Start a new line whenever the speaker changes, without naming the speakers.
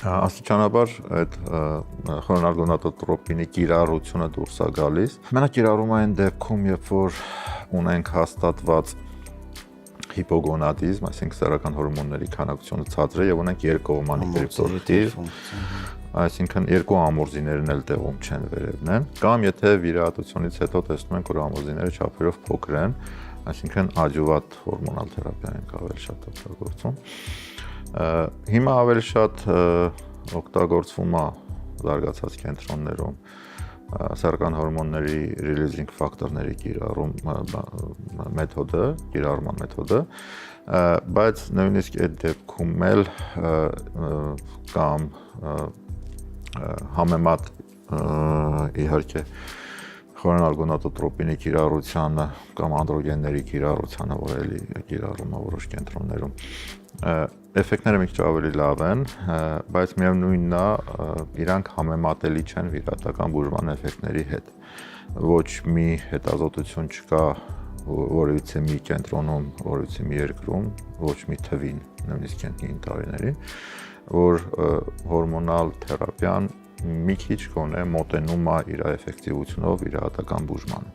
Աստիճանաբար այդ խորոնալ գոնադոտրոպինի կիրառությունը դուրս է գալիս։ Մենակ կիրառում այն դեպքում, երբ որ ունենք հաստատված հիպոգոնադիզմ, այսինքն սեռական հորմոնների քանակությունը ցածր է եւ ունենք երկկողմանի հիպերպրոդուկտիվ, այսինքն երկու ամորձիներն էլ տեղում չեն վերևն են, կամ եթե վիրահատությունից հետո տեսնում ենք, որ ամորձիները չափերով փոքր են, այսինքն ադյուվատ հորմոնալ թերապիա ենք ավելի շատ օգտագործում։ Հիմա ավելի շատ օգտագործվում է զարգացած կենտրոններում սեռական հորմոնների ռիլիզինգ ֆակտորների կիրառման մեթոդը, բայց նույնիսկ այդ դեպքում էլ կամ համեմատ իհարկե խորոնալ գոնադոտրոպինի կիրառությանը կամ անդրոգենների կիրառությանը, որ էլի կիրառում է որոշ կենտրոններում, էֆեկտները մի քիչ ավելի լավ են, բայց միևնույնն է, իրանք համեմատելի չեն վիրահատական բուժման էֆեկտների հետ։ Ոչ մի հետազոտություն չկա որևիցե մի կենտրոնում, որևիցե մի երկրում, ոչ մի թվին, նույնիսկ կենտրոնի տարիներին, որ հորմոնալ թերապիան մի քիչ գոնե մոտենում է իր էֆեկտիվությունով վիրահատական բուժմանը։